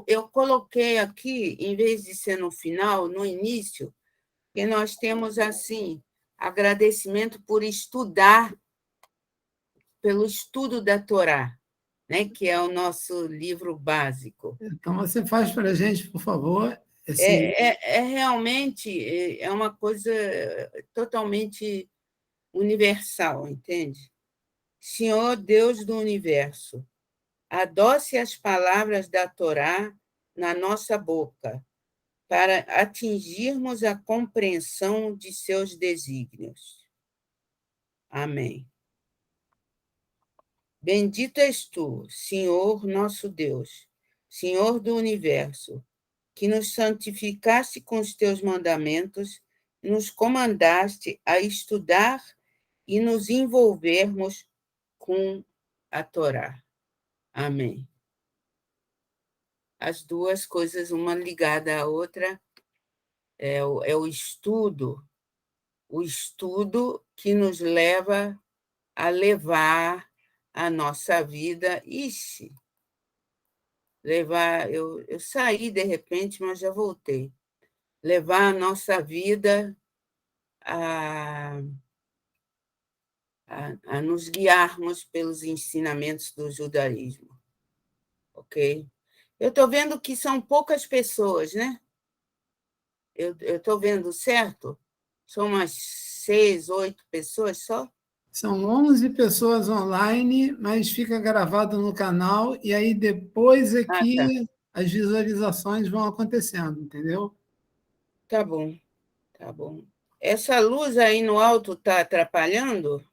Eu coloquei aqui, em vez de ser no final, no início, que nós temos, assim, agradecimento por estudar, pelo estudo da Torá, né, que é o nosso livro básico. Então, você faz para a gente, por favor, Realmente uma coisa totalmente universal, entende? Senhor Deus do universo, adoce as palavras da Torá na nossa boca, para atingirmos a compreensão de seus desígnios. Amém. Bendito és tu, Senhor nosso Deus, Senhor do universo, que nos santificaste com os teus mandamentos, nos comandaste a estudar e nos envolvermos com a Torá. Amém. As duas coisas, uma ligada à outra, é o estudo que nos leva a levar a nossa vida. Eu saí de repente, mas já voltei. Levar a nossa vida a nos guiarmos pelos ensinamentos do judaísmo. Ok? Eu estou vendo que são poucas pessoas, né? Eu estou vendo certo? São umas 6, 8 pessoas só? São 11 pessoas online, mas fica gravado no canal, e aí depois é que as visualizações vão acontecendo, entendeu? Tá bom, tá bom. Essa luz aí no alto está atrapalhando?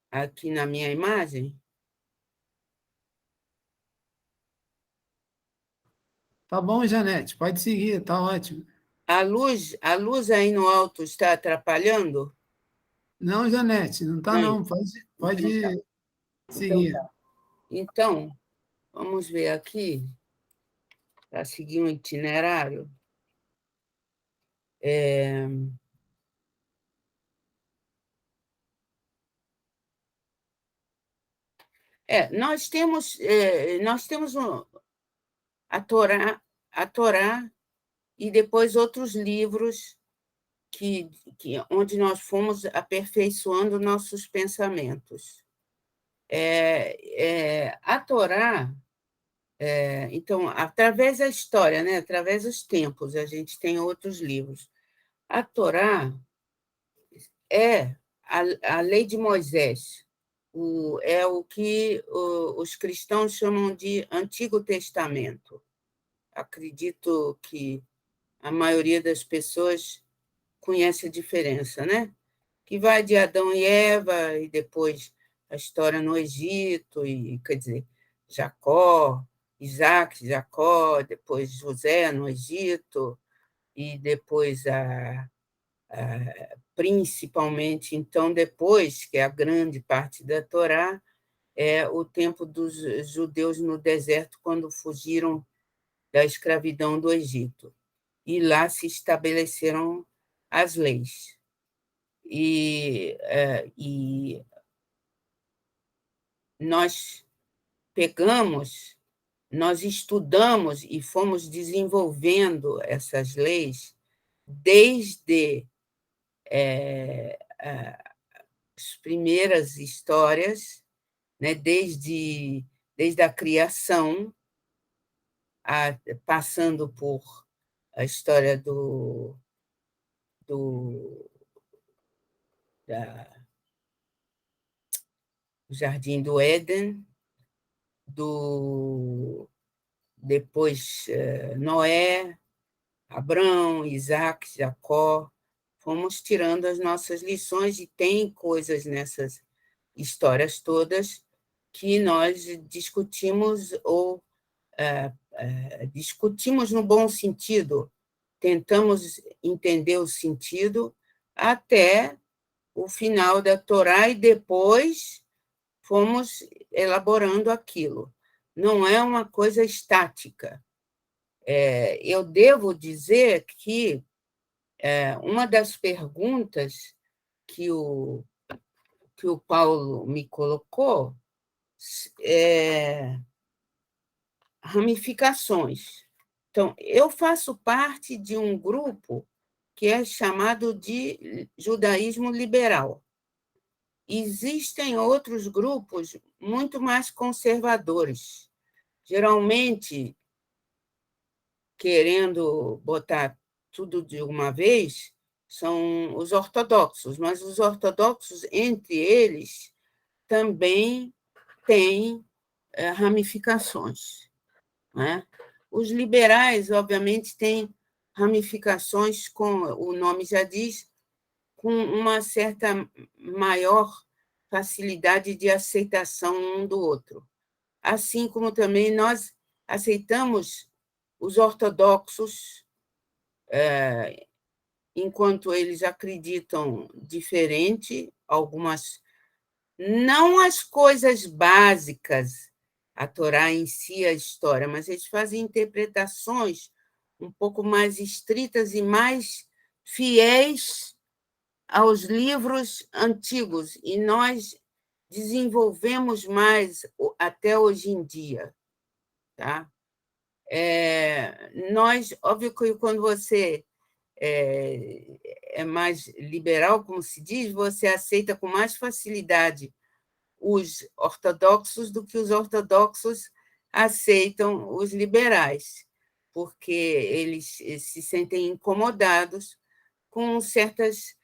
Aqui na minha imagem? Tá bom, Janete, pode seguir, tá ótimo. A luz aí no alto está atrapalhando? Não, Janete, não está não, pode seguir. Então, vamos ver aqui, para seguir um itinerário. Nós temos a Torá e depois outros livros onde nós fomos aperfeiçoando nossos pensamentos. A Torá, então, através da história, né, através dos tempos, a gente tem outros livros. A Torá é a lei de Moisés, é o que os cristãos chamam de Antigo Testamento. Acredito que a maioria das pessoas conhece a diferença, né? Que vai de Adão e Eva, e depois a história no Egito, e, quer dizer, Jacó, Isaac, Jacó, depois José no Egito, e depois principalmente, então, depois, que é a grande parte da Torá, é o tempo dos judeus no deserto, quando fugiram da escravidão do Egito. E lá se estabeleceram as leis. E nós nós estudamos e fomos desenvolvendo essas leis desde as primeiras histórias, né? desde a criação, passando por a história do Jardim do Éden, depois Noé, Abraão, Isaac, Jacó. Fomos tirando as nossas lições, e tem coisas nessas histórias todas que nós discutimos, ou discutimos no bom sentido, tentamos entender o sentido até o final da Torá, e depois fomos elaborando aquilo. Não é uma coisa estática. Eu devo dizer que uma das perguntas que o Paulo me colocou é ramificações. Então, eu faço parte de um grupo que é chamado de judaísmo liberal. Existem outros grupos muito mais conservadores, geralmente querendo botar tudo de uma vez, são os ortodoxos, mas os ortodoxos, entre eles, também têm ramificações, né? Os liberais, obviamente, têm ramificações, como o nome já diz, com uma certa maior facilidade de aceitação um do outro. Assim como também nós aceitamos os ortodoxos, enquanto eles acreditam diferente, algumas, não as coisas básicas, a Torá em si, a história, mas eles fazem interpretações um pouco mais estritas e mais fiéis aos livros antigos, e nós desenvolvemos mais até hoje em dia. Tá? Nós, óbvio que quando você é mais liberal, como se diz, você aceita com mais facilidade os ortodoxos do que os ortodoxos aceitam os liberais, porque eles se sentem incomodados com certos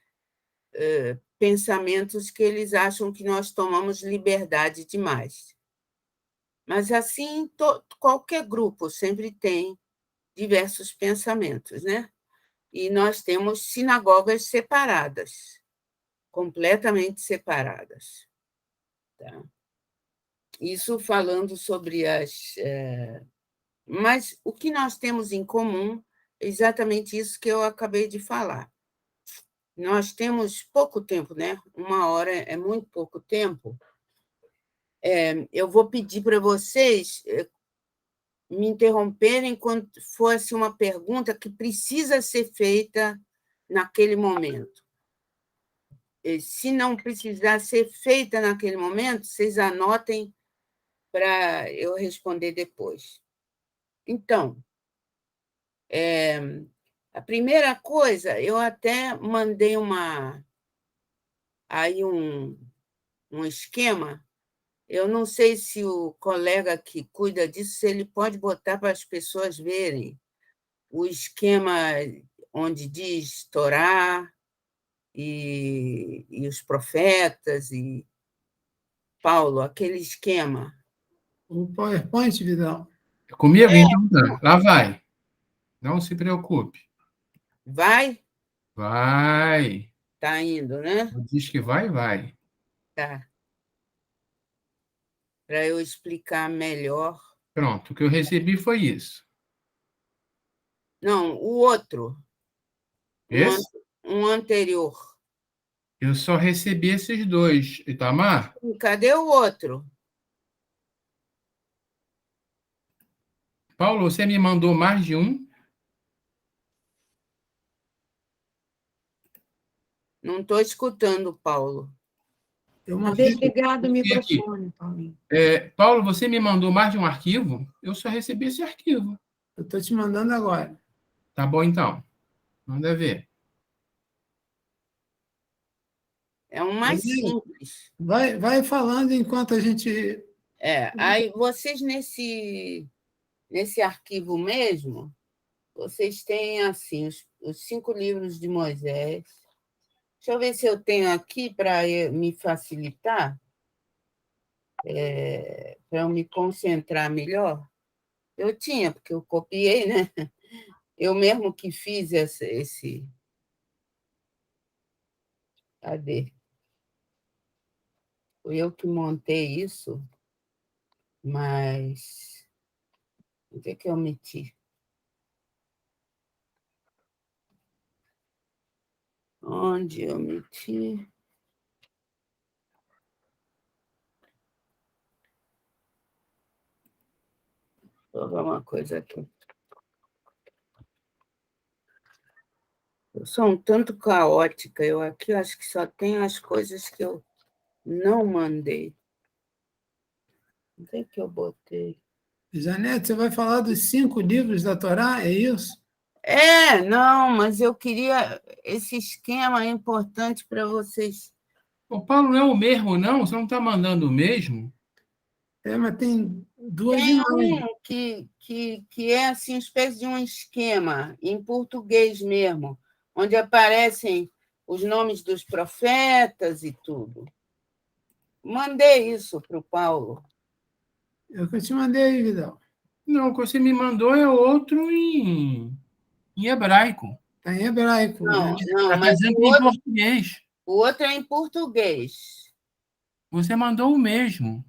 pensamentos que eles acham que nós tomamos liberdade demais. Mas, assim, qualquer grupo sempre tem diversos pensamentos, né? E nós temos sinagogas separadas, completamente separadas. Tá? Isso falando sobre as. Mas o que nós temos em comum é exatamente isso que eu acabei de falar. Nós temos pouco tempo, né? 1 hora é muito pouco tempo. Eu vou pedir para vocês me interromperem quando fosse uma pergunta que precisa ser feita naquele momento. Se não precisar ser feita naquele momento, vocês anotem para eu responder depois. Então, a primeira coisa, eu até mandei aí um esquema. Eu não sei se o colega que cuida disso, se ele pode botar para as pessoas verem o esquema onde diz Torá e os profetas e Paulo, aquele esquema. O PowerPoint, Vidal. Comigo, então tá. Lá vai. Não se preocupe. Vai? Vai. Está indo, né? Diz que vai, vai. Tá. Para eu explicar melhor. Pronto, o que eu recebi foi isso. Não, o outro. Esse? Um anterior. Eu só recebi esses dois. Itamar? Cadê o outro? Paulo, você me mandou mais de um? Não estou escutando, Paulo. Uma Desligado o aqui. microfone, Paulinho. Paulo, você me mandou mais de um arquivo? Eu só recebi esse arquivo. Eu estou te mandando agora. Tá bom, então. Manda ver. É um mais simples. Vai falando enquanto a gente... Aí vocês, nesse arquivo mesmo, vocês têm assim os 5 livros de Moisés. Deixa eu ver se eu tenho aqui para me facilitar, para eu me concentrar melhor. Eu tinha, porque eu copiei, né? Eu mesmo que fiz esse. Cadê? Foi eu que montei isso, mas o que eu meti? Onde eu meti? Vou ver uma coisa aqui. Eu sou um tanto caótica. Eu aqui acho que só tenho as coisas que eu não mandei. O que eu botei? Janete, você vai falar dos 5 livros da Torá, é isso? Não, mas eu queria... Esse esquema é importante para vocês. O Paulo não é o mesmo, não? Você não está mandando o mesmo? Mas tem 2 Tem imagens. um que é assim, uma espécie de um esquema, em português mesmo, onde aparecem os nomes dos profetas e tudo. Mandei isso para o Paulo. É o que eu te mandei, Vidal. Não, o que você me mandou é outro em hebraico. Está em hebraico. Não, Está mas dizendo em português. o outro é em português. Você mandou o mesmo.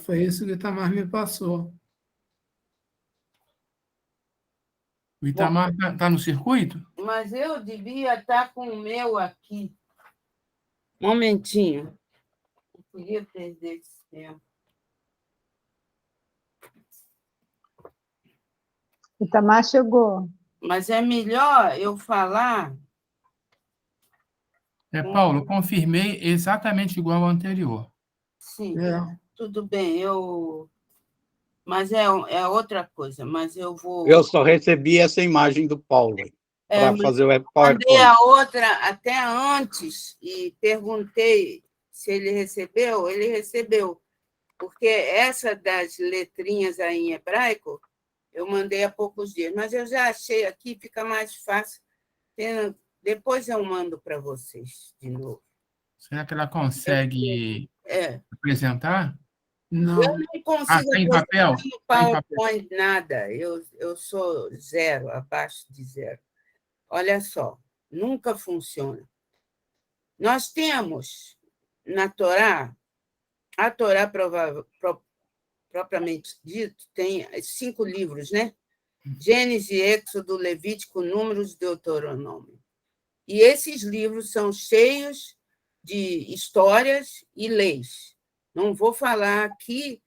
Foi isso que o Itamar me passou. O Itamar está no circuito? Mas eu devia estar com o meu aqui. Um momentinho. Eu podia perder esse tempo. Itamar chegou. Mas é melhor eu falar... Paulo, confirmei exatamente igual ao anterior. Sim, tudo bem. Mas é outra coisa. Mas eu vou... Eu só recebi essa imagem do Paulo para fazer o PowerPoint. Mandei a outra até antes e perguntei se ele recebeu. Ele recebeu, porque essa das letrinhas aí em hebraico eu mandei há poucos dias, mas eu já achei aqui, fica mais fácil. Depois eu mando para vocês de novo. Será que ela consegue apresentar? Não. Eu não consigo em papel? no PowerPoint nada. Eu sou 0, abaixo de 0. Olha só, nunca funciona. Nós temos na Torá, a Torá propriamente dito, tem 5 livros, né? Gênesis, Êxodo, Levítico, Números, Deuteronômio. E esses livros são cheios de histórias e leis. Não vou falar aqui,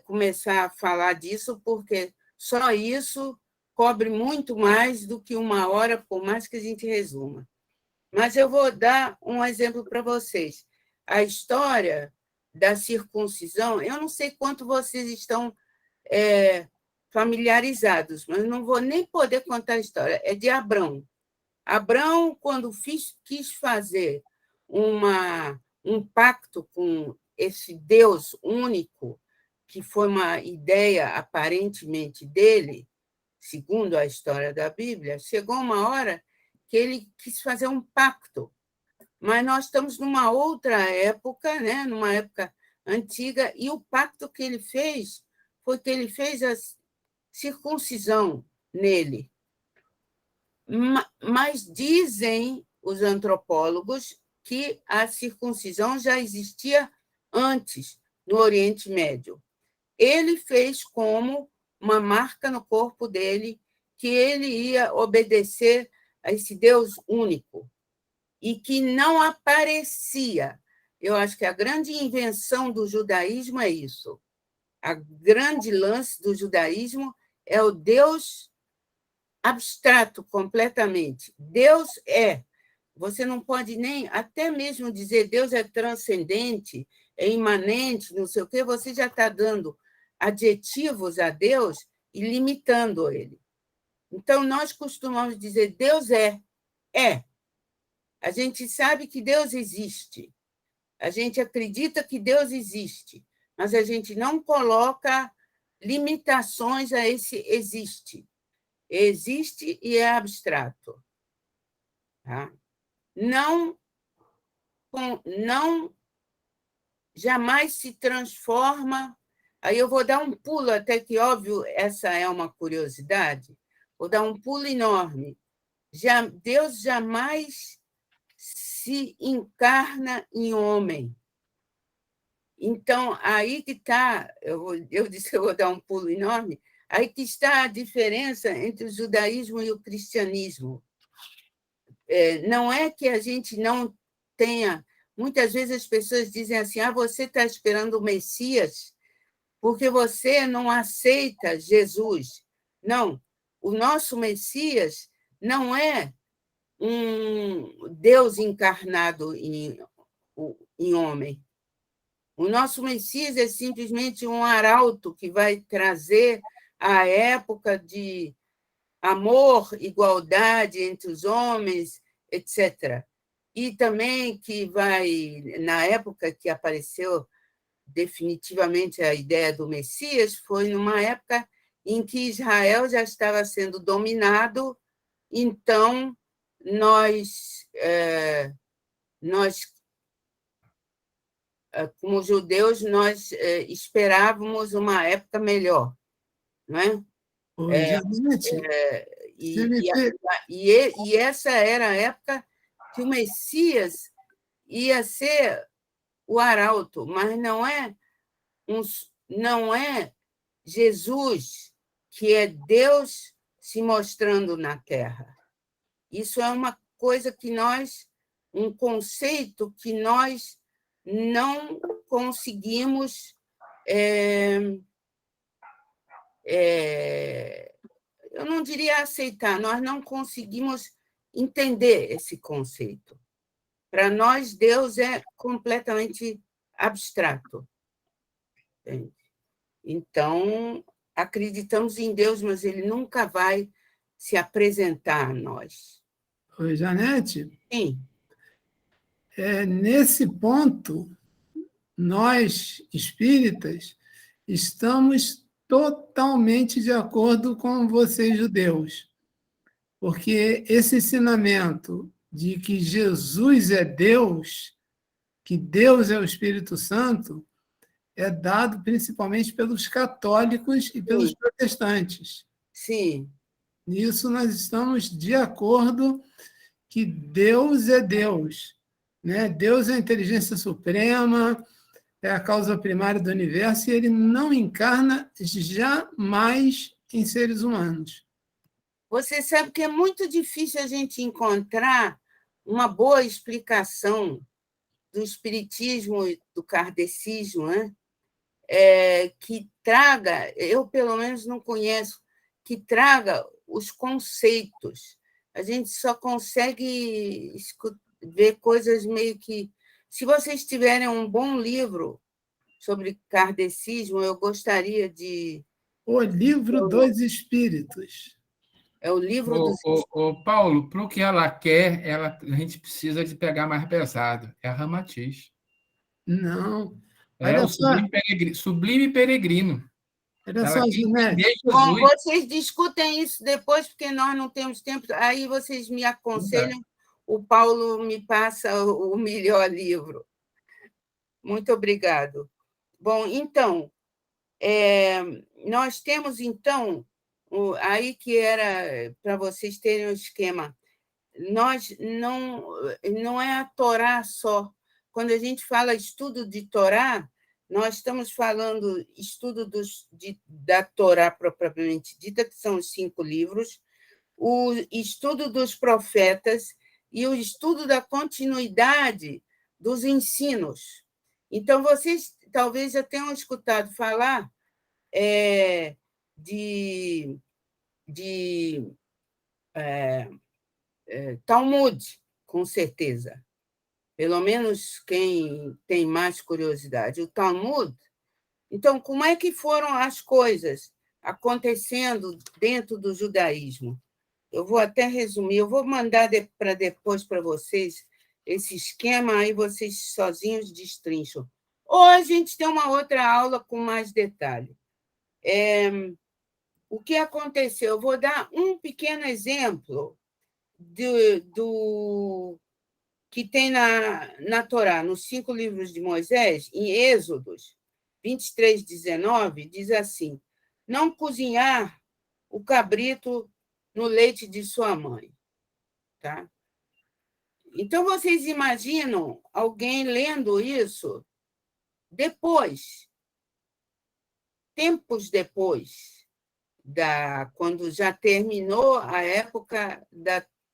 começar a falar disso, porque só isso cobre muito mais do que 1 hora, por mais que a gente resuma. Mas eu vou dar um exemplo para vocês. A história da circuncisão, eu não sei quanto vocês estão familiarizados, mas não vou nem poder contar a história. É de Abrão. Abrão, quando quis fazer um pacto com esse Deus único, que foi uma ideia aparentemente dele, segundo a história da Bíblia, chegou uma hora que ele quis fazer um pacto. Mas nós estamos numa outra época, né? Numa época antiga, e o pacto que ele fez foi que ele fez a circuncisão nele. Mas dizem os antropólogos que a circuncisão já existia antes, no Oriente Médio. Ele fez como uma marca no corpo dele que ele ia obedecer a esse Deus único e que não aparecia. Eu acho que a grande invenção do judaísmo é isso. A grande lance do judaísmo é o Deus abstrato completamente. Deus é. Você não pode nem, até mesmo dizer Deus é transcendente, é imanente, não sei o quê, você já está dando adjetivos a Deus e limitando ele. Então, nós costumamos dizer Deus é. É. A gente sabe que Deus existe. A gente acredita que Deus existe, mas a gente não coloca limitações a esse existe. Existe e é abstrato. Tá? Não jamais se transforma. Aí eu vou dar um pulo, até que, óbvio, essa é uma curiosidade, vou dar um pulo enorme. Deus jamais se encarna em homem. Então, aí que está, eu disse que eu vou dar um pulo enorme, aí que está a diferença entre o judaísmo e o cristianismo. Não é que a gente não tenha... Muitas vezes as pessoas dizem assim, você está esperando o Messias, porque você não aceita Jesus. Não, o nosso Messias não é um Deus encarnado em homem. O nosso Messias é simplesmente um arauto que vai trazer a época de amor, igualdade entre os homens, etc. E também que vai, na época que apareceu definitivamente a ideia do Messias, foi numa época em que Israel já estava sendo dominado, então nós como judeus, nós esperávamos uma época melhor, não é? Ô, Janete, E essa era a época que o Messias ia ser o arauto, mas não é Jesus, que é Deus se mostrando na Terra. Isso é uma coisa que um conceito que nós não conseguimos eu não diria aceitar, nós não conseguimos entender esse conceito. Para nós, Deus é completamente abstrato. Entende? Então, acreditamos em Deus, mas ele nunca vai se apresentar a nós. Oi, Janete. Sim. Nesse ponto, nós, espíritas, estamos totalmente de acordo com vocês, judeus, porque esse ensinamento de que Jesus é Deus, que Deus é o Espírito Santo, é dado principalmente pelos católicos e pelos protestantes. Sim. Nisso nós estamos de acordo que Deus é Deus, né? Deus é a inteligência suprema, é a causa primária do universo, e ele não encarna jamais em seres humanos. Você sabe que é muito difícil a gente encontrar uma boa explicação do espiritismo e do kardecismo, né? Que traga, eu pelo menos não conheço, que traga os conceitos. A gente só consegue ver coisas meio que... Se vocês tiverem um bom livro sobre kardecismo, eu gostaria de... O Livro dos Espíritos. É o livro dos... Paulo, para o que ela quer, a gente precisa de pegar mais pesado. É a Ramatiz. Não. É o Sublime Peregrino. Olha só, Janete. Bom, vocês discutem isso depois, porque nós não temos tempo. Aí vocês me aconselham, o Paulo me passa o melhor livro. Muito obrigado. Bom, então, nós temos, então, aí que era para vocês terem um esquema. Nós não é a Torá só. Quando a gente fala estudo de Torá, nós estamos falando estudo da Torá propriamente dita, que são os 5 livros, o estudo dos profetas e o estudo da continuidade dos ensinos. Então, vocês talvez já tenham escutado falar de Talmud, com certeza. Pelo menos quem tem mais curiosidade. O Talmud. Então, como é que foram as coisas acontecendo dentro do judaísmo? Eu vou até resumir, eu vou mandar para depois para vocês esse esquema, aí vocês sozinhos destrincham. Ou a gente tem uma outra aula com mais detalhe. O que aconteceu? Eu vou dar um pequeno exemplo do que tem na Torá, nos 5 livros de Moisés, em Êxodos 23, 19, diz assim: não cozinhar o cabrito no leite de sua mãe. Tá? Então, vocês imaginam alguém lendo isso depois, tempos depois, quando já terminou a época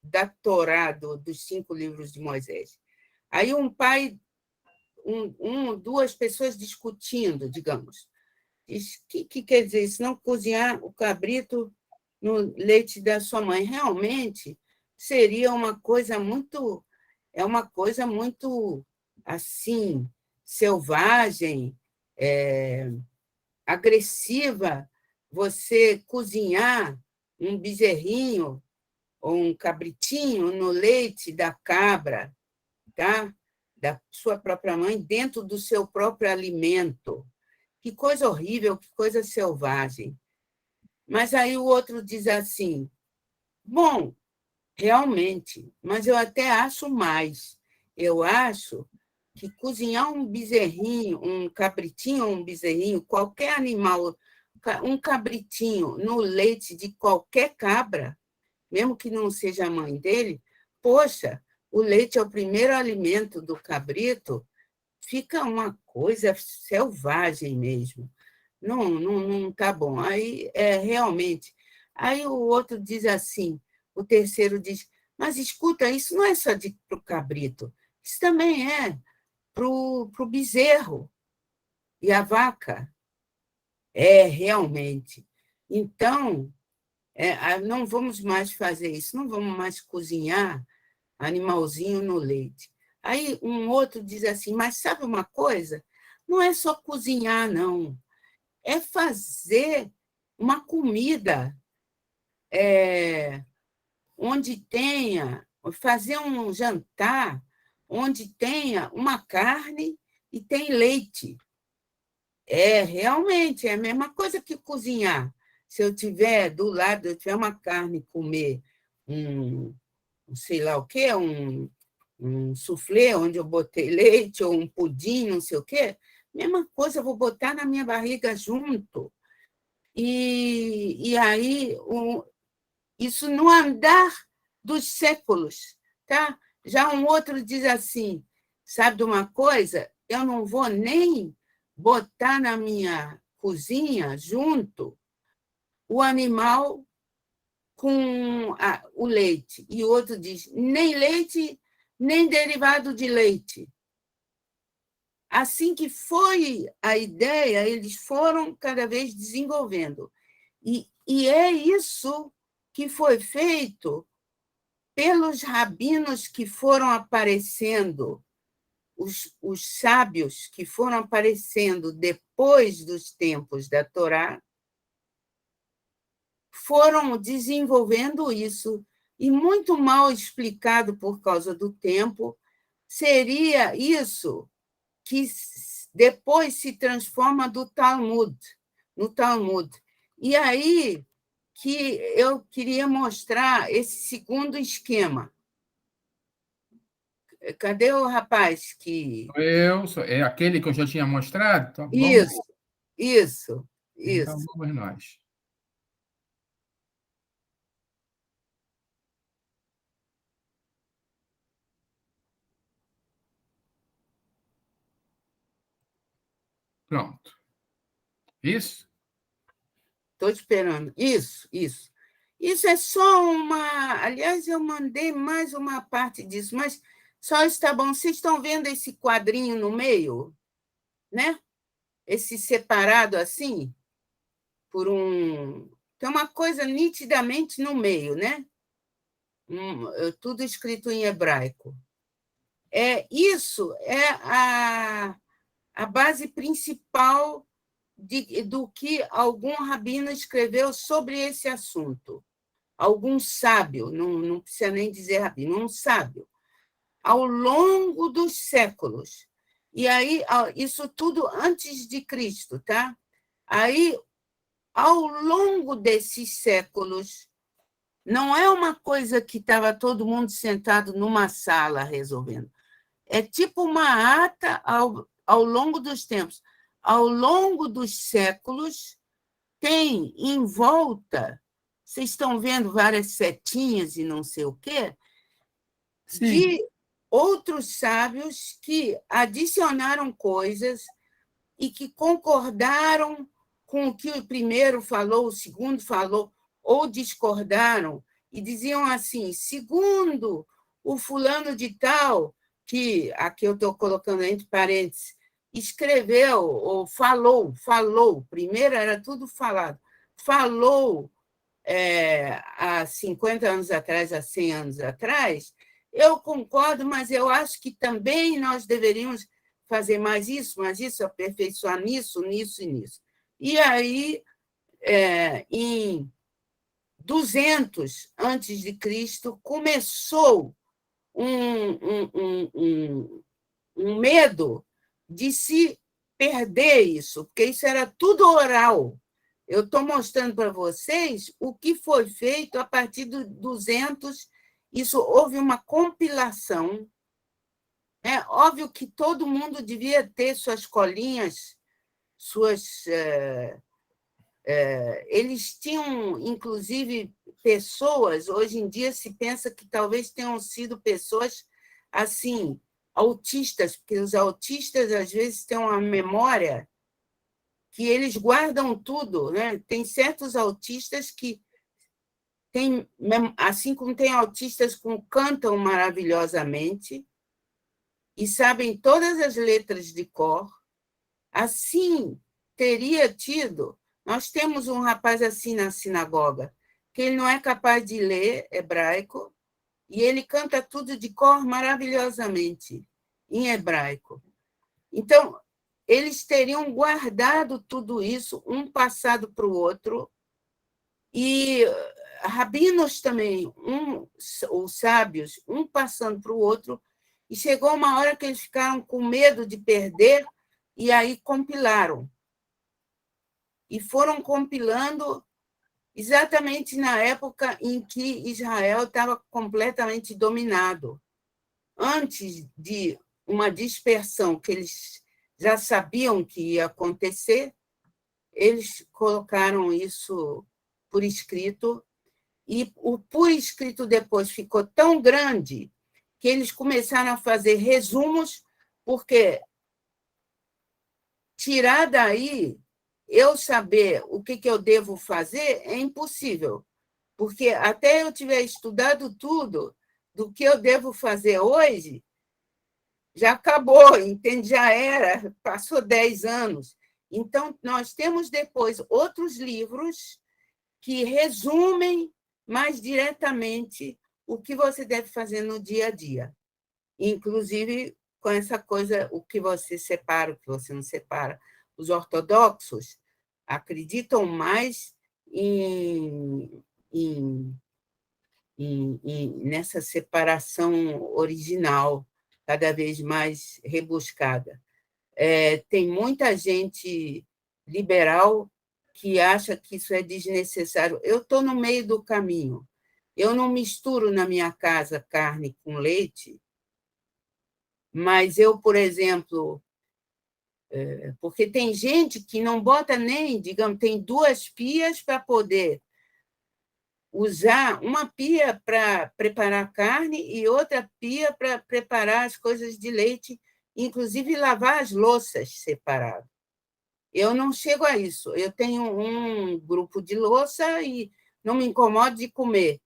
da Torá, dos 5 livros de Moisés. Aí um pai, duas pessoas discutindo, digamos. Diz, que quer dizer isso? Não cozinhar o cabrito no leite da sua mãe. Realmente seria uma coisa muito... É uma coisa muito, assim, selvagem, agressiva, você cozinhar um bezerrinho ou um cabritinho no leite da cabra, tá? Da sua própria mãe, dentro do seu próprio alimento. Que coisa horrível, que coisa selvagem. Mas aí o outro diz assim, bom, realmente, mas eu até acho mais. Eu acho que cozinhar um bezerrinho, um cabritinho ou um bezerrinho, qualquer animal, um cabritinho no leite de qualquer cabra, mesmo que não seja a mãe dele, poxa, o leite é o primeiro alimento do cabrito, fica uma coisa selvagem mesmo. Não tá bom. Aí, realmente. Aí o outro diz assim, o terceiro diz, mas escuta, isso não é só para o cabrito, isso também é para o bezerro e a vaca. É, realmente. Então, não vamos mais fazer isso, não vamos mais cozinhar animalzinho no leite. Aí um outro diz assim, mas sabe uma coisa? Não é só cozinhar, não. É fazer uma comida onde tenha, fazer um jantar onde tenha uma carne e tem leite. Realmente, é a mesma coisa que cozinhar. Se eu tiver do lado, eu tiver uma carne comer um, sei lá o quê, um soufflé onde eu botei leite, ou um pudim, não sei o quê, mesma coisa, eu vou botar na minha barriga junto. E aí, isso no andar dos séculos. Tá? Já um outro diz assim, sabe de uma coisa? Eu não vou nem botar na minha cozinha junto o animal com o leite. E o outro diz, nem leite, nem derivado de leite. Assim que foi a ideia, eles foram cada vez desenvolvendo. E é isso que foi feito pelos rabinos que foram aparecendo, os sábios que foram aparecendo depois dos tempos da Torá, foram desenvolvendo isso, e muito mal explicado por causa do tempo, seria isso que depois se transforma no Talmud. E aí que eu queria mostrar esse segundo esquema. Cadê o rapaz que... É aquele que eu já tinha mostrado? Então, Isso. Então, vamos nós. Pronto. Isso? Estou esperando. Isso. Isso é só uma... Aliás, eu mandei mais uma parte disso, mas só está bom. Vocês estão vendo esse quadrinho no meio? Né? Esse separado assim, por um... Tem uma coisa nitidamente no meio, né? Tudo escrito em hebraico. Isso é a base principal do que algum rabino escreveu sobre esse assunto. Algum sábio, não precisa nem dizer rabino, um sábio, ao longo dos séculos. E aí, isso tudo antes de Cristo, tá? Aí, ao longo desses séculos, não é uma coisa que estava todo mundo sentado numa sala resolvendo. É tipo uma ata ao longo dos tempos. Ao longo dos séculos, tem em volta, vocês estão vendo várias setinhas e não sei o quê, Sim. de outros sábios que adicionaram coisas e que concordaram com o que o primeiro falou, o segundo falou, ou discordaram, e diziam assim, segundo o fulano de tal, que aqui eu estou colocando entre parênteses, escreveu ou falou, primeiro era tudo falado, falou há 50 anos atrás, há 100 anos atrás, eu concordo, mas eu acho que também nós deveríamos fazer mais isso, aperfeiçoar nisso, nisso e nisso. E aí, em 200 antes de Cristo, começou um medo de se perder isso, porque isso era tudo oral. Eu estou mostrando para vocês o que foi feito a partir do 200. Isso houve uma compilação. É óbvio que todo mundo devia ter suas colinhas, suas. Eles tinham, inclusive, pessoas. Hoje em dia se pensa que talvez tenham sido pessoas assim, autistas, porque os autistas às vezes têm uma memória que eles guardam tudo, né? Tem certos autistas que têm, assim como tem autistas que cantam maravilhosamente e sabem todas as letras de cor, assim teria tido. Nós temos um rapaz assim na sinagoga, que ele não é capaz de ler hebraico e ele canta tudo de cor maravilhosamente em hebraico. Então, eles teriam guardado tudo isso, um passado para o outro, e rabinos também, os sábios, um passando para o outro, e chegou uma hora que eles ficaram com medo de perder, e aí compilaram. E foram compilando exatamente na época em que Israel estava completamente dominado. Antes de uma dispersão que eles já sabiam que ia acontecer, eles colocaram isso por escrito, e o por escrito depois ficou tão grande que eles começaram a fazer resumos, porque tirar daí, eu saber o que eu devo fazer é impossível, porque até eu tiver estudado tudo do que eu devo fazer hoje, já acabou, entende? Já era, passou 10 anos. Então, nós temos depois outros livros que resumem mais diretamente o que você deve fazer no dia a dia, inclusive com essa coisa, o que você separa, o que você não separa. Os ortodoxos acreditam mais nessa separação original, cada vez mais rebuscada. Tem muita gente liberal que acha que isso é desnecessário. Eu estou no meio do caminho. Eu não misturo na minha casa carne com leite, mas eu, por exemplo, porque tem gente que não bota nem, digamos, tem 2 pias para poder usar, uma pia para preparar carne e outra pia para preparar as coisas de leite, inclusive lavar as louças separado. Eu não chego a isso. Eu tenho um grupo de louça e não me incomodo de comer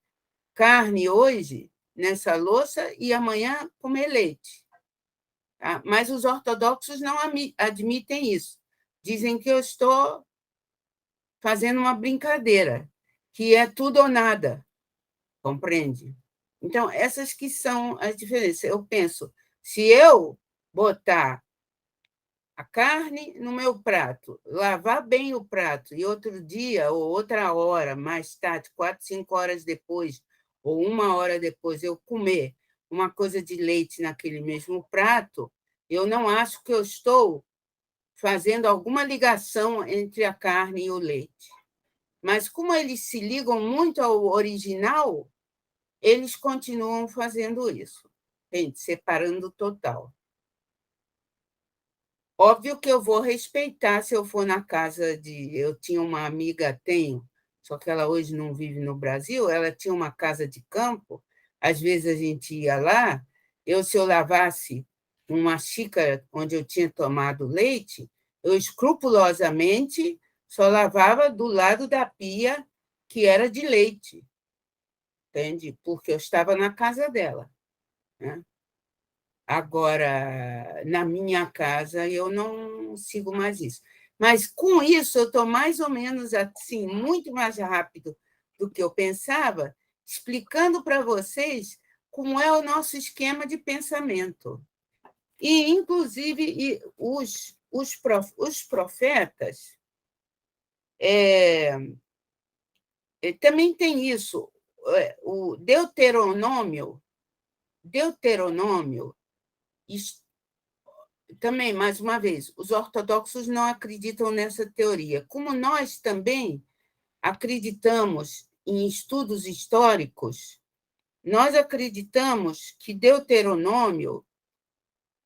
carne hoje nessa louça e amanhã comer leite. Tá? Mas os ortodoxos não admitem isso. Dizem que eu estou fazendo uma brincadeira, que é tudo ou nada, compreende? Então, essas que são as diferenças. Eu penso, se eu botar a carne no meu prato, lavar bem o prato, e outro dia, ou outra hora, mais tarde, 4, 5 horas depois, ou 1 hora depois, eu comer uma coisa de leite naquele mesmo prato, eu não acho que eu estou fazendo alguma ligação entre a carne e o leite. Mas, como eles se ligam muito ao original, eles continuam fazendo isso, gente, separando total. Óbvio que eu vou respeitar se eu for na casa de... Eu tinha uma amiga, só que ela hoje não vive no Brasil, ela tinha uma casa de campo, às vezes a gente ia lá, se eu lavasse uma xícara onde eu tinha tomado leite, eu escrupulosamente só lavava do lado da pia que era de leite, entende? Porque eu estava na casa dela, né? Agora, na minha casa, eu não sigo mais isso. Mas, com isso, eu estou mais ou menos assim, muito mais rápido do que eu pensava, explicando para vocês como é o nosso esquema de pensamento. E, inclusive, os profetas também tem isso. O Deuteronômio, também, mais uma vez, os ortodoxos não acreditam nessa teoria. Como nós também acreditamos em estudos históricos, nós acreditamos que Deuteronômio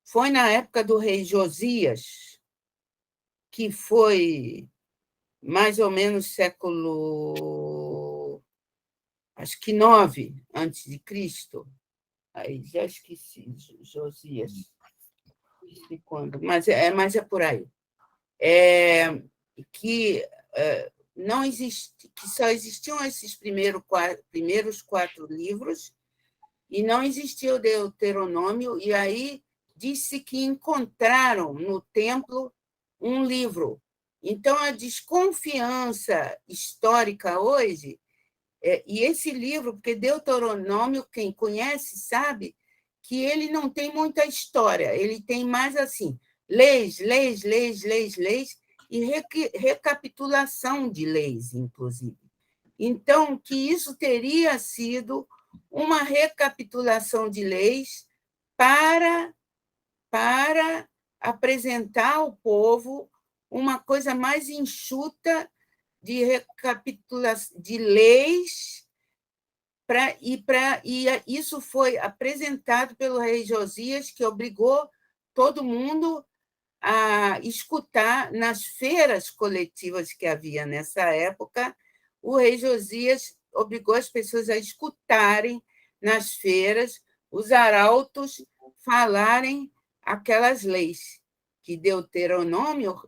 foi na época do rei Josias, que foi mais ou menos século, acho que 9 antes de Cristo. Aí já esqueci, Josias, esqueci quando, mas é por aí. Que não existe, que só existiam esses primeiros 4 livros e não existia o Deuteronômio, e aí disse que encontraram no templo um livro. Então, a desconfiança histórica hoje, e esse livro, porque Deuteronômio, quem conhece sabe que ele não tem muita história, ele tem mais assim, leis, e recapitulação de leis, inclusive. Então, que isso teria sido uma recapitulação de leis para apresentar ao povo uma coisa mais enxuta de recapitulação de leis, e isso foi apresentado pelo rei Josias, que obrigou todo mundo a escutar nas feiras coletivas que havia nessa época. O rei Josias obrigou as pessoas a escutarem nas feiras os arautos falarem aquelas leis, que Deuteronômio,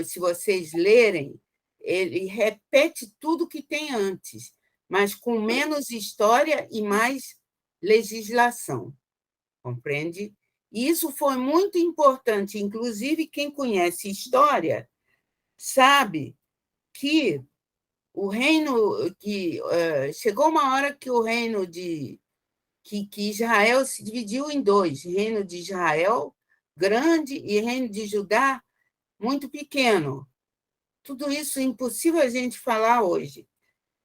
se vocês lerem, ele repete tudo que tem antes, mas com menos história e mais legislação, compreende? E isso foi muito importante, inclusive quem conhece história sabe que o reino, que chegou uma hora que o reino que Israel se dividiu em 2, reino de Israel grande e reino de Judá muito pequeno. Tudo isso é impossível a gente falar hoje.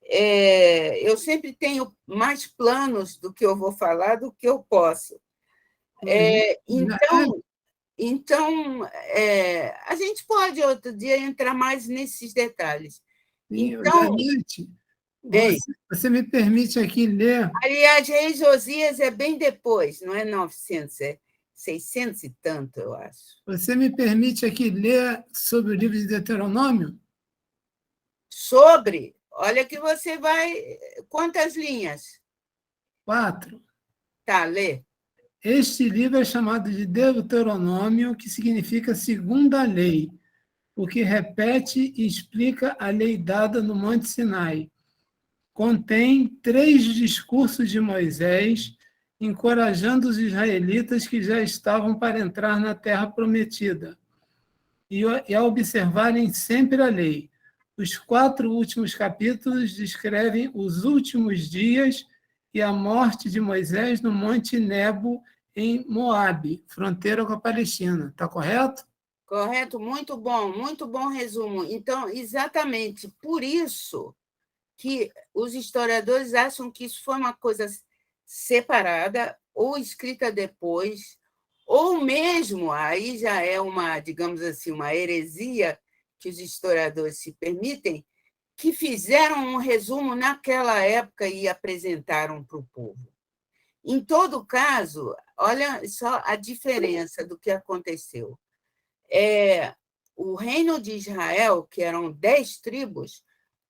Eu sempre tenho mais planos do que eu vou falar do que eu posso. Então, a gente pode outro dia entrar mais nesses detalhes. Então, Janete, você me permite aqui ler... Aliás, rei Josias é bem depois, não é 900, é 600 e tanto, eu acho. Você me permite aqui ler sobre o livro de Deuteronômio? Sobre? Olha que você vai... Quantas linhas? 4. Tá, lê. Este livro é chamado de Deuteronômio, que significa segunda lei, porque repete e explica a lei dada no Monte Sinai. Contém 3 discursos de Moisés, encorajando os israelitas que já estavam para entrar na terra prometida, e a observarem sempre a lei. Os 4 últimos capítulos descrevem os últimos dias e a morte de Moisés no Monte Nebo, em Moabe, fronteira com a Palestina. Está correto? Correto, muito bom resumo. Então, exatamente por isso que os historiadores acham que isso foi uma coisa separada, ou escrita depois, ou mesmo, aí já é uma, digamos assim, uma heresia que os historiadores se permitem, que fizeram um resumo naquela época e apresentaram para o povo. Em todo caso, olha só a diferença do que aconteceu. O reino de Israel, que eram 10 tribos,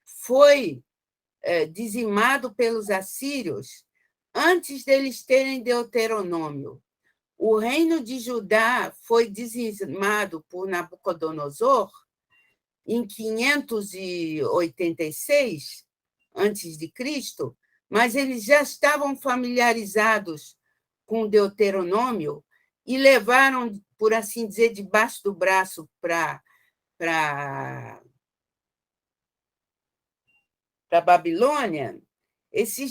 foi dizimado pelos assírios antes deles terem Deuteronômio. O reino de Judá foi dizimado por Nabucodonosor em 586 antes de Cristo, mas eles já estavam familiarizados com Deuteronômio e levaram, por assim dizer, debaixo do braço para a Babilônia, esse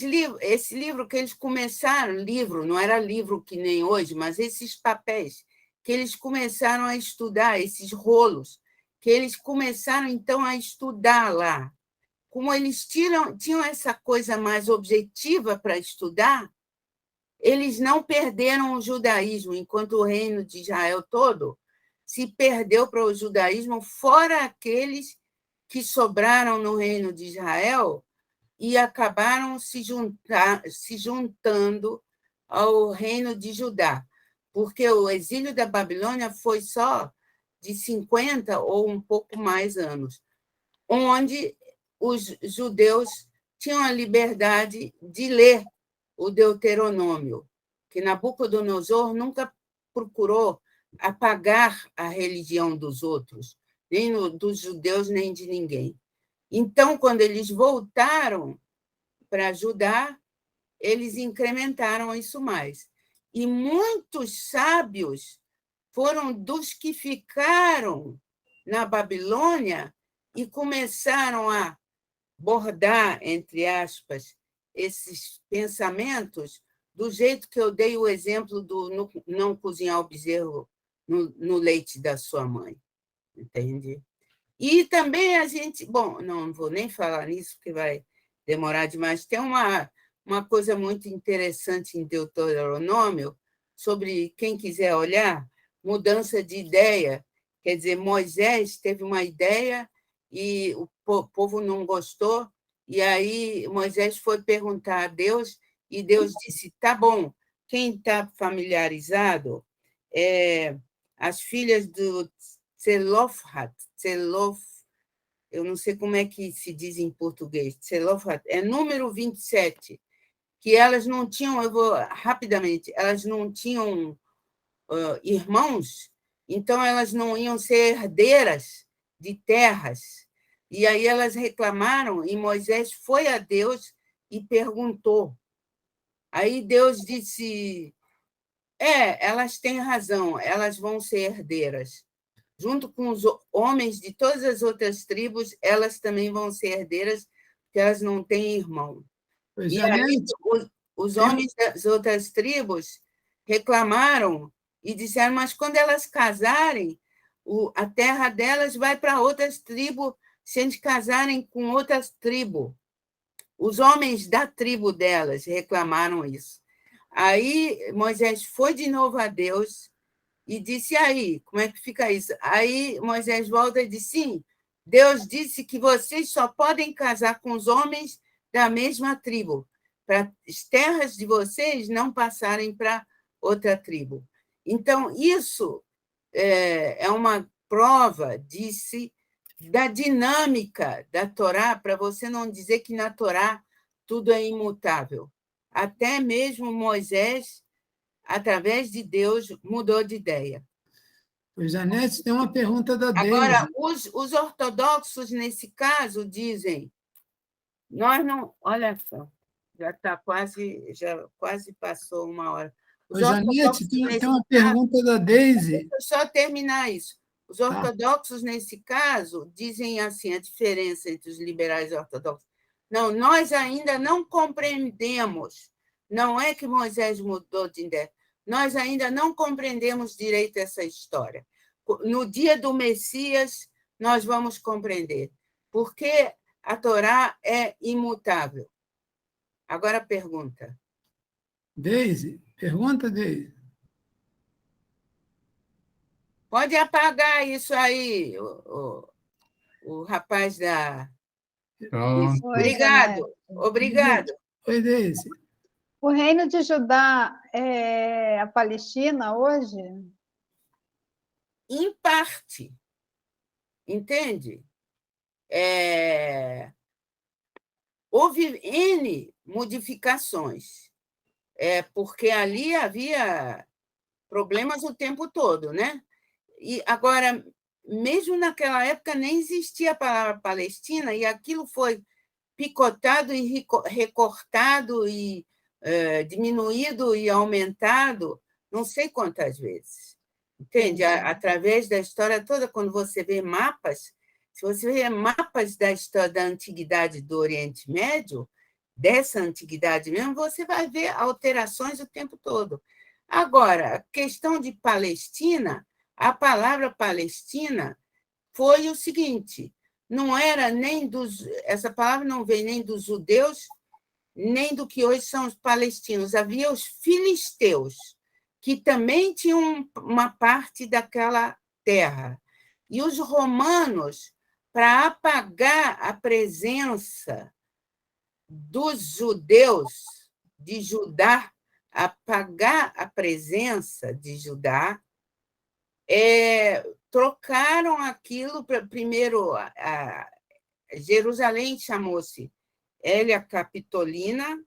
livro que eles começaram, livro, não era livro que nem hoje, mas esses papéis que eles começaram a estudar, esses rolos, que eles começaram, então, a estudar lá. Como eles tinham essa coisa mais objetiva para estudar, eles não perderam o judaísmo, enquanto o reino de Israel todo se perdeu para o judaísmo, fora aqueles que sobraram no reino de Israel e acabaram se juntando ao reino de Judá, porque o exílio da Babilônia foi só de 50 ou um pouco mais anos, onde os judeus tinham a liberdade de ler o Deuteronômio, que Nabucodonosor nunca procurou apagar a religião dos outros, nem dos judeus, nem de ninguém. Então, quando eles voltaram para Judá, eles incrementaram isso mais. E muitos sábios foram dos que ficaram na Babilônia e começaram a bordar, entre aspas, esses pensamentos do jeito que eu dei o exemplo do não cozinhar o bezerro no leite da sua mãe, entende? E também a gente... Bom, não vou nem falar nisso, porque vai demorar demais. Tem uma coisa muito interessante em Deuteronômio, sobre quem quiser olhar, mudança de ideia. Quer dizer, Moisés teve uma ideia e o povo não gostou, e aí Moisés foi perguntar a Deus, e Deus disse, tá bom, quem está familiarizado, as filhas do Tselofhat, eu não sei como é que se diz em português, Tselofhat, é número 27, que elas não tinham, eu vou rapidamente, elas não tinham irmãos, então elas não iam ser herdeiras de terras. E aí elas reclamaram, e Moisés foi a Deus e perguntou. Aí Deus disse, elas têm razão, elas vão ser herdeiras. Junto com os homens de todas as outras tribos, elas também vão ser herdeiras, porque elas não têm irmão. Pois E é, aí os homens das outras tribos reclamaram e disseram, mas quando elas casarem, a terra delas vai para outras tribos, se eles casarem com outras tribos. Os homens da tribo delas reclamaram isso. Aí Moisés foi de novo a Deus e disse, aí, como é que fica isso? Aí Moisés volta e diz, sim, Deus disse que vocês só podem casar com os homens da mesma tribo, para as terras de vocês não passarem para outra tribo. Então, isso é uma prova, disse, da dinâmica da Torá, para você não dizer que na Torá tudo é imutável. Até mesmo Moisés, através de Deus, mudou de ideia. Janete, tem uma pergunta da Agora, Deise. os ortodoxos, nesse caso, dizem, nós não... Olha só, já quase passou uma hora. Os Janete, tem uma caso, pergunta da Deise. deixa eu só terminar isso. Os ortodoxos, nesse caso, dizem assim, a diferença entre os liberais e ortodoxos. Não, nós ainda não compreendemos. Não é que Moisés mudou de ideia. Nós ainda não compreendemos direito essa história. No dia do Messias, nós vamos compreender. Porque a Torá é imutável. Agora a pergunta. Deise, pergunta, Deise. Pode apagar isso aí, o rapaz da... Pronto. Obrigado, obrigado. Oi, Deise. O reino de Judá é a Palestina hoje? Em parte, entende? Houve N modificações, porque ali havia problemas o tempo todo, né? E agora, mesmo naquela época, nem existia a palavra Palestina, e aquilo foi picotado e recortado e diminuído e aumentado não sei quantas vezes. Entende? Através da história toda, quando você vê mapas, se você vê mapas da história da antiguidade do Oriente Médio, dessa antiguidade mesmo, você vai ver alterações o tempo todo. Agora, a questão de Palestina, a palavra Palestina foi o seguinte, não era nem dos... Essa palavra não vem nem dos judeus, nem do que hoje são os palestinos. Havia os filisteus, que também tinham uma parte daquela terra. E os romanos, para apagar a presença dos judeus, de Judá, apagar a presença de Judá, trocaram aquilo para primeiro Jerusalém chamou-se Hélia Capitolina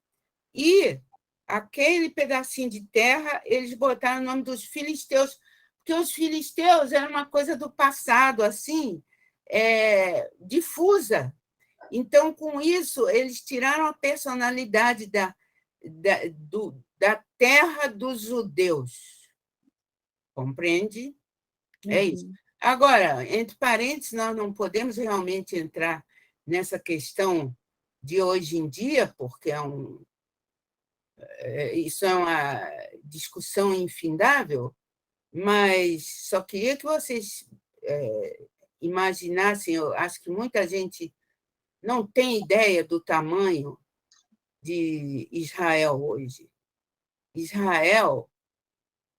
e aquele pedacinho de terra eles botaram o nome dos filisteus, porque os filisteus eram uma coisa do passado assim, difusa. Então, com isso, eles tiraram a personalidade da terra dos judeus. Compreende? É isso. Agora, entre parênteses, nós não podemos realmente entrar nessa questão de hoje em dia, porque isso é uma discussão infindável, mas só queria que vocês imaginassem, eu acho que muita gente não tem ideia do tamanho de Israel hoje. Israel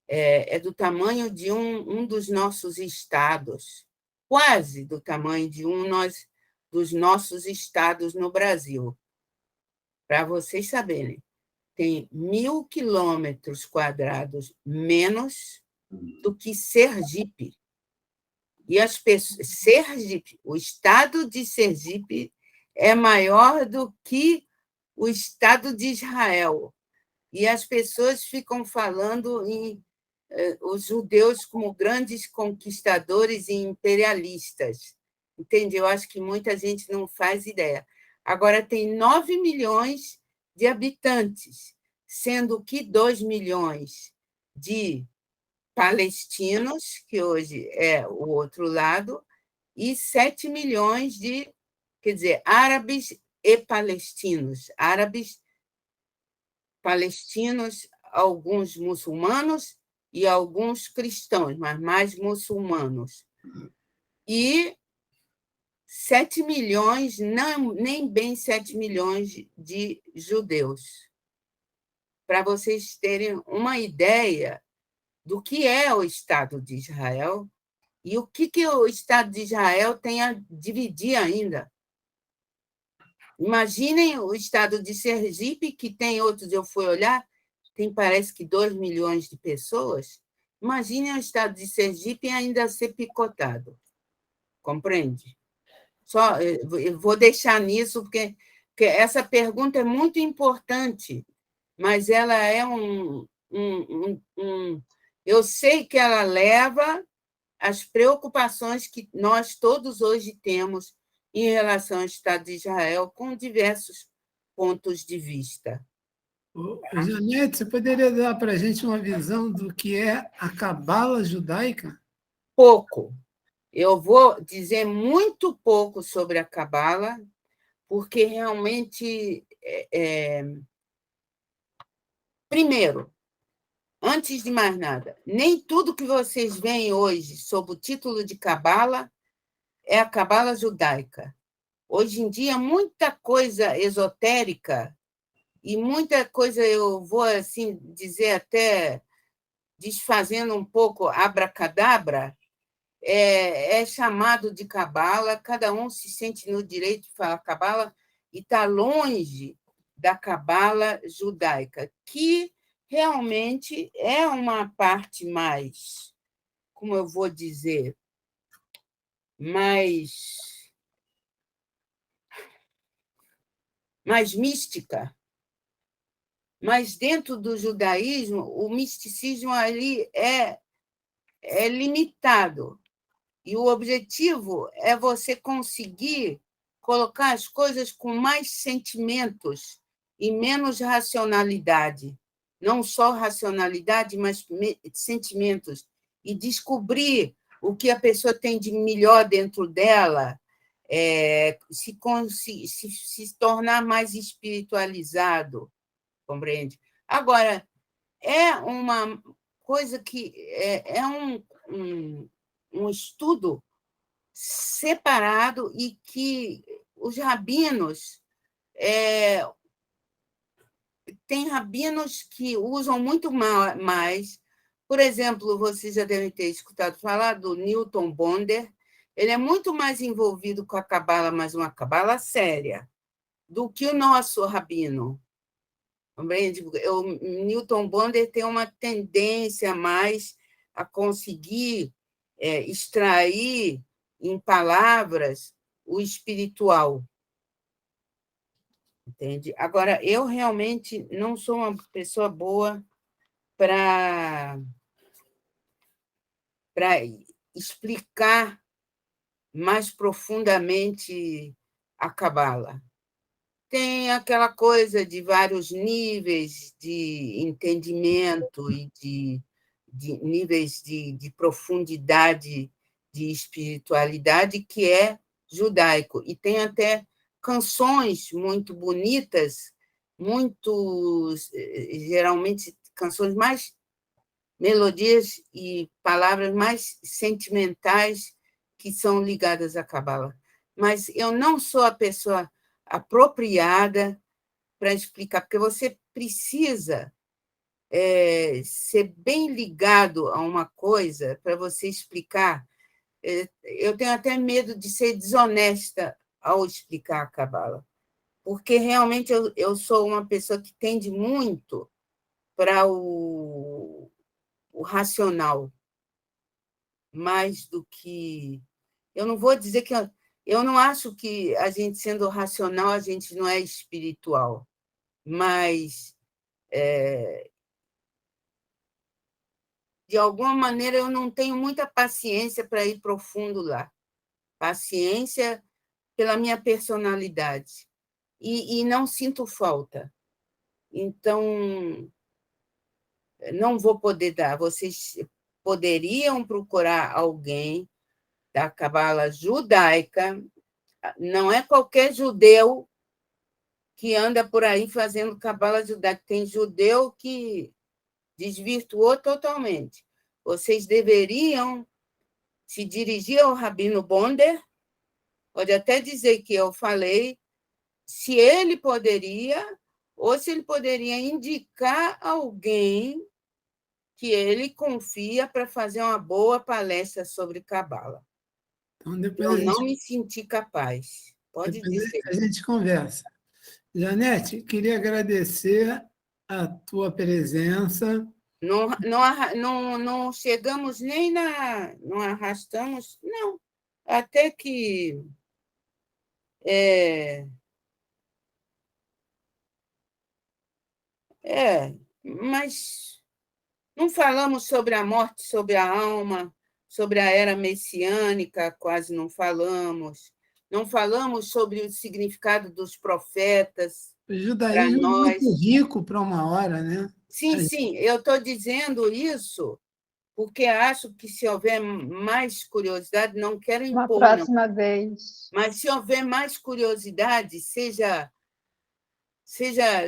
é do tamanho de um dos nossos estados, quase do tamanho de dos nossos estados no Brasil. Para vocês saberem, tem 1.000 quilômetros quadrados menos do que Sergipe. E as pessoas, Sergipe, o estado de Sergipe é maior do que o estado de Israel. E as pessoas ficam falando em os judeus como grandes conquistadores e imperialistas. Entende? Eu acho que muita gente não faz ideia. Agora, tem 9 milhões de habitantes, sendo que 2 milhões de palestinos, que hoje é o outro lado, e 7 milhões de, quer dizer, árabes e palestinos. Árabes, palestinos, alguns muçulmanos e alguns cristãos, mas mais muçulmanos. E 7 milhões, não, nem bem 7 milhões de judeus. Para vocês terem uma ideia do que é o Estado de Israel e o que o Estado de Israel tem a dividir ainda. Imaginem o Estado de Sergipe, que tem outros, eu fui olhar, tem parece que 2 milhões de pessoas. Imaginem o Estado de Sergipe ainda ser picotado. Compreende? Só eu vou deixar nisso, porque essa pergunta é muito importante, mas ela é eu sei que ela leva às preocupações que nós todos hoje temos em relação ao Estado de Israel, com diversos pontos de vista. Janete, você poderia dar para a gente uma visão do que é a cabala judaica? Pouco. Eu vou dizer muito pouco sobre a cabala, porque realmente... Primeiro, antes de mais nada, nem tudo que vocês veem hoje sob o título de cabala é a cabala judaica. Hoje em dia, muita coisa esotérica e muita coisa, eu vou assim dizer até desfazendo um pouco abracadabra, é chamado de cabala, cada um se sente no direito de falar cabala e está longe da cabala judaica, que realmente é uma parte mais, como eu vou dizer, mais mística. Mas dentro do judaísmo, o misticismo ali é limitado. E o objetivo é você conseguir colocar as coisas com mais sentimentos e menos racionalidade. não só racionalidade, mas sentimentos, e descobrir o que a pessoa tem de melhor dentro dela, se tornar mais espiritualizado, compreende? Agora, é uma coisa que é um estudo separado e que os rabinos tem rabinos que usam muito mais. Por exemplo, vocês já devem ter escutado falar do Newton Bonder. Ele é muito mais envolvido com a cabala, mas uma cabala séria, do que o nosso rabino. O Newton Bonder tem uma tendência mais a conseguir extrair em palavras o espiritual. Entende? Agora, eu realmente não sou uma pessoa boa para explicar mais profundamente a cabala. Tem aquela coisa de vários níveis de entendimento e de níveis de profundidade de espiritualidade que é judaico. E tem até canções muito bonitas, geralmente canções mais melodias e palavras mais sentimentais que são ligadas à cabala. Mas eu não sou a pessoa apropriada para explicar, porque você precisa ser bem ligado a uma coisa para você explicar. Eu tenho até medo de ser desonesta ao explicar a cabala, porque realmente eu sou uma pessoa que tende muito para o racional, mais do que... Eu não vou dizer que... Eu não acho que a gente, sendo racional, a gente não é espiritual, mas, de alguma maneira, eu não tenho muita paciência para ir profundo lá. Paciência pela minha personalidade. E não sinto falta. Então, não vou poder dar. Vocês poderiam procurar alguém da cabala judaica, não é qualquer judeu que anda por aí fazendo cabala judaica, tem judeu que desvirtuou totalmente. Vocês deveriam se dirigir ao Rabino Bonder, pode até dizer que eu falei, se ele poderia, ou se ele poderia indicar alguém que ele confia para fazer uma boa palestra sobre cabala. Então, depois Eu não me senti capaz, pode dizer. a gente conversa. Janete, queria agradecer a tua presença. Não chegamos nem não arrastamos, não. Até que... mas não falamos sobre a morte, sobre a alma, sobre a era messiânica, quase não falamos. Não falamos sobre o significado dos profetas. O judaísmo é muito rico para uma hora, né? Sim, eu estou dizendo isso porque acho que, se houver mais curiosidade, não quero impor, uma próxima vez. Mas se houver mais curiosidade, seja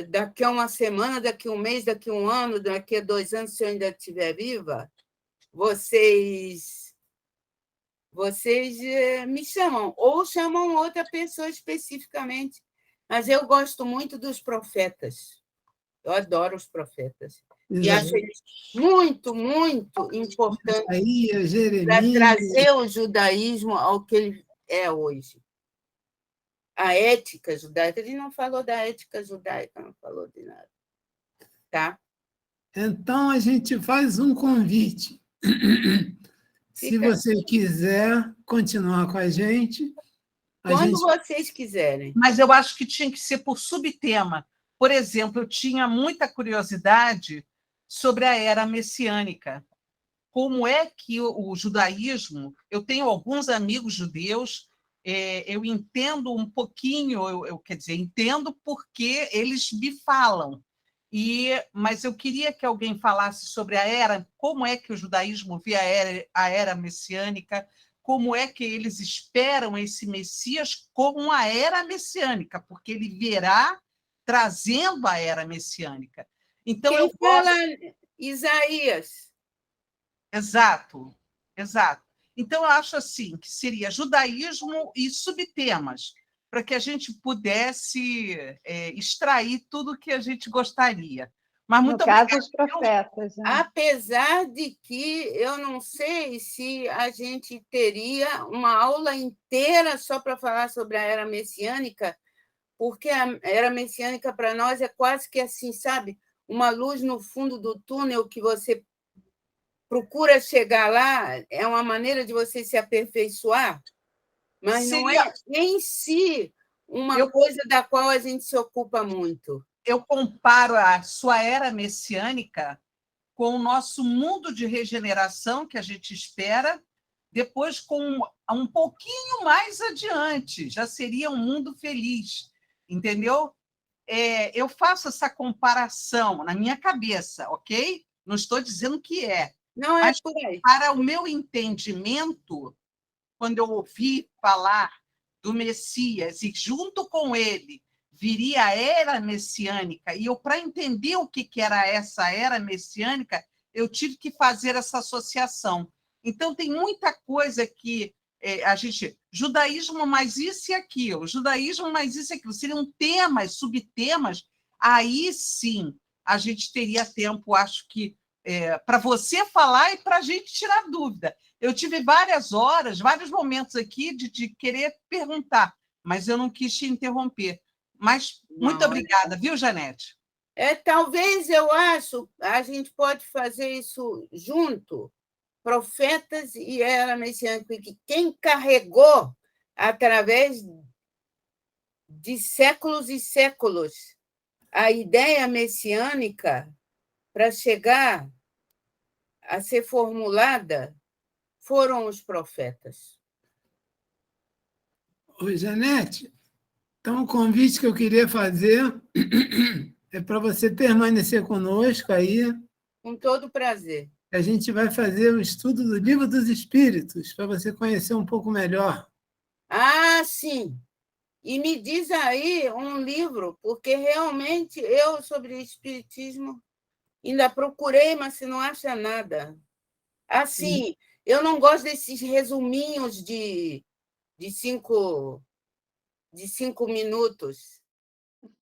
daqui a uma semana, daqui a um mês, daqui a um ano, daqui a 2 anos, se eu ainda estiver viva, vocês me chamam, ou chamam outra pessoa especificamente. Mas eu gosto muito dos profetas. Eu adoro os profetas. E acho eles muito, muito importantes para trazer o judaísmo ao que ele é hoje. A ética judaica, ele não falou da ética judaica, não falou de nada. Tá? Então, a gente faz um convite. Se você quiser continuar com a gente... Quando vocês quiserem. Mas eu acho que tinha que ser por subtema. Por exemplo, eu tinha muita curiosidade sobre a era messiânica. Como é que o judaísmo... Eu tenho alguns amigos judeus, eu entendo um pouquinho, quer dizer, entendo porque eles me falam. Mas eu queria que alguém falasse sobre a era, como é que o judaísmo vê a era messiânica, como é que eles esperam esse Messias como uma era messiânica, porque ele virá trazendo a era messiânica. Então, Quem fala Isaías. Exato, exato. Então, eu acho assim, que seria judaísmo e subtemas, para que a gente pudesse extrair tudo o que a gente gostaria. Mas muito No caso, obrigada. os profetas. Né? Apesar de que eu não sei se a gente teria uma aula inteira só para falar sobre a era messiânica, porque a era messiânica para nós é quase que assim, sabe? Uma luz no fundo do túnel que você procura chegar lá, é uma maneira de você se aperfeiçoar, mas não é em si uma coisa da qual a gente se ocupa muito. Eu comparo a sua era messiânica com o nosso mundo de regeneração que a gente espera, depois com um pouquinho mais adiante, já seria um mundo feliz, entendeu? Eu faço essa comparação na minha cabeça, ok? Não estou dizendo que é. Não é Mas, por aí. para o meu entendimento, quando eu ouvi falar do Messias e junto com ele viria a era messiânica, e eu, para entender o que era essa era messiânica, eu tive que fazer essa associação. Então, tem muita coisa que a gente... Judaísmo mais isso e aquilo, judaísmo mais isso e aquilo. Seriam temas, subtemas, aí sim a gente teria tempo, acho que, para você falar e para a gente tirar dúvida. Eu tive várias horas, vários momentos aqui de querer perguntar, mas eu não quis te interromper. Mas muito obrigada, viu, Janete? Talvez, eu acho, a gente pode fazer isso junto, profetas e era messiânica, que quem carregou através de séculos e séculos a ideia messiânica para chegar a ser formulada foram os profetas. Oi, Janete. Então, o convite que eu queria fazer é para você permanecer conosco aí. Com todo prazer. A gente vai fazer o estudo do Livro dos Espíritos, para você conhecer um pouco melhor. Ah, sim. E me diz aí um livro, porque realmente eu, sobre espiritismo, ainda procurei, mas você não acha nada. Assim, eu não gosto desses resuminhos de 5 minutos.